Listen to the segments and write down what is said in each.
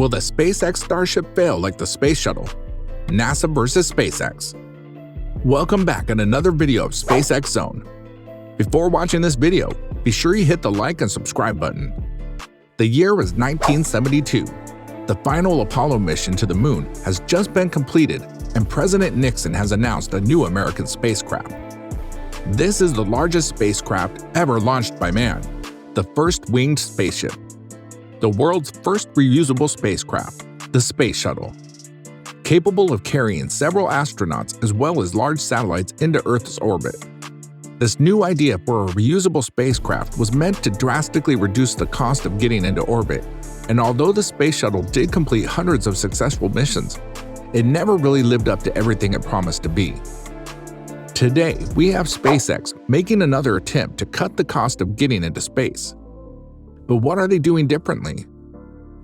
Will the SpaceX Starship fail like the Space Shuttle? NASA versus SpaceX. Welcome back in another video of SpaceX Zone. Before watching this video, be sure you hit the like and subscribe button. The year was 1972. The final Apollo mission to the moon has just been completed, and President Nixon has announced a new American spacecraft. This is the largest spacecraft ever launched by man, the first winged spaceship. The world's first reusable spacecraft, the Space Shuttle. Capable of carrying several astronauts as well as large satellites into Earth's orbit. This new idea for a reusable spacecraft was meant to drastically reduce the cost of getting into orbit, and although the Space Shuttle did complete hundreds of successful missions, it never really lived up to everything it promised to be. Today, we have SpaceX making another attempt to cut the cost of getting into space. But what are they doing differently?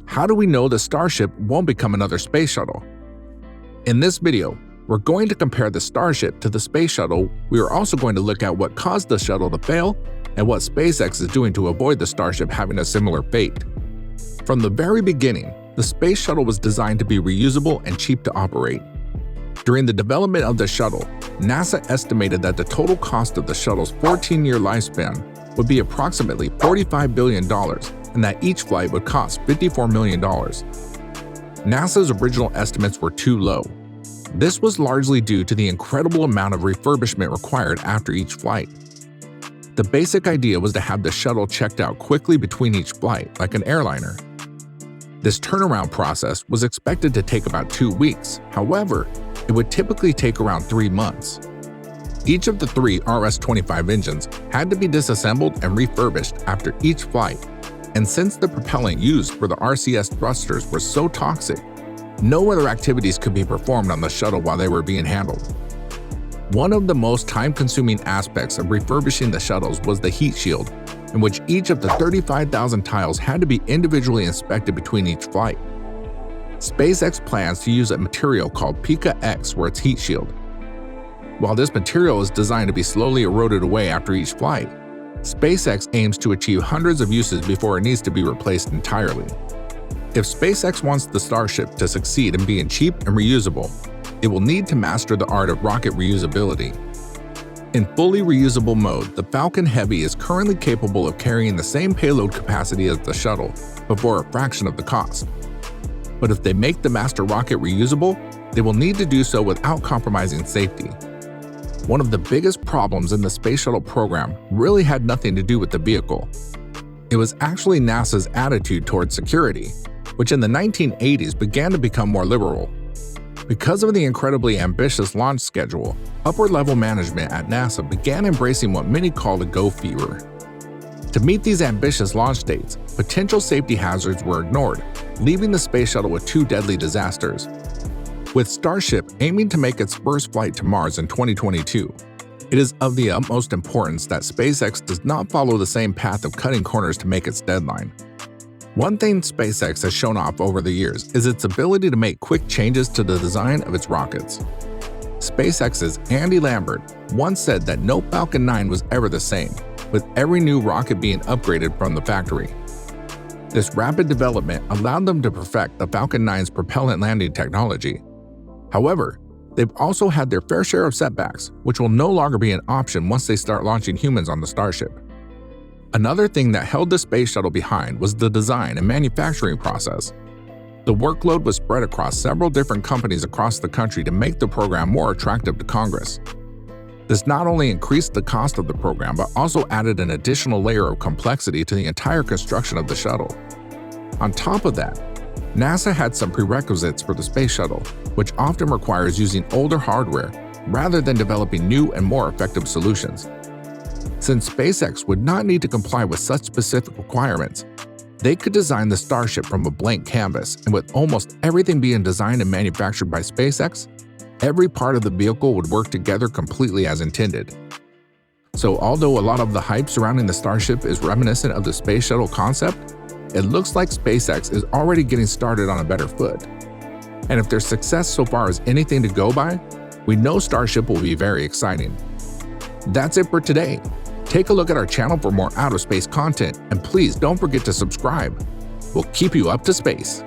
How do we know the Starship won't become another Space Shuttle? In this video, we're going to compare the Starship to the Space Shuttle. We are also going to look at what caused the shuttle to fail and what SpaceX is doing to avoid the Starship having a similar fate. From the very beginning, the Space Shuttle was designed to be reusable and cheap to operate. During the development of the shuttle, NASA estimated that the total cost of the shuttle's 14-year lifespan would be approximately $45 billion and that each flight would cost $54 million. NASA's original estimates were too low. This was largely due to the incredible amount of refurbishment required after each flight. The basic idea was to have the shuttle checked out quickly between each flight, like an airliner. This turnaround process was expected to take about 2 weeks. However, it would typically take around 3 months. Each of the 3 RS-25 engines had to be disassembled and refurbished after each flight, and since the propellant used for the RCS thrusters were so toxic, no other activities could be performed on the shuttle while they were being handled. One of the most time-consuming aspects of refurbishing the shuttles was the heat shield, in which each of the 35,000 tiles had to be individually inspected between each flight. SpaceX plans to use a material called Pica-X for its heat shield. While this material is designed to be slowly eroded away after each flight, SpaceX aims to achieve hundreds of uses before it needs to be replaced entirely. If SpaceX wants the Starship to succeed in being cheap and reusable, it will need to master the art of rocket reusability. In fully reusable mode, the Falcon Heavy is currently capable of carrying the same payload capacity as the shuttle, but for a fraction of the cost. But if they make the master rocket reusable, they will need to do so without compromising safety. One of the biggest problems in the Space Shuttle program really had nothing to do with the vehicle. It was actually NASA's attitude towards security, which in the 1980s began to become more liberal. Because of the incredibly ambitious launch schedule, upper-level management at NASA began embracing what many call the go fever. To meet these ambitious launch dates, potential safety hazards were ignored, leaving the Space Shuttle with 2 deadly disasters. With Starship aiming to make its first flight to Mars in 2022, it is of the utmost importance that SpaceX does not follow the same path of cutting corners to make its deadline. One thing SpaceX has shown off over the years is its ability to make quick changes to the design of its rockets. SpaceX's Andy Lambert once said that no Falcon 9 was ever the same, with every new rocket being upgraded from the factory. This rapid development allowed them to perfect the Falcon 9's propellant landing technology. However, they've also had their fair share of setbacks, which will no longer be an option once they start launching humans on the Starship. Another thing that held the Space Shuttle behind was the design and manufacturing process. The workload was spread across several different companies across the country to make the program more attractive to Congress. This not only increased the cost of the program, but also added an additional layer of complexity to the entire construction of the shuttle. On top of that, NASA had some prerequisites for the Space Shuttle, which often requires using older hardware rather than developing new and more effective solutions. Since SpaceX would not need to comply with such specific requirements, they could design the Starship from a blank canvas, and with almost everything being designed and manufactured by SpaceX, every part of the vehicle would work together completely as intended. So although a lot of the hype surrounding the Starship is reminiscent of the Space Shuttle concept, it looks like SpaceX is already getting started on a better foot. And if their success so far is anything to go by, we know Starship will be very exciting. That's it for today. Take a look at our channel for more outer space content, and please don't forget to subscribe. We'll keep you up to space.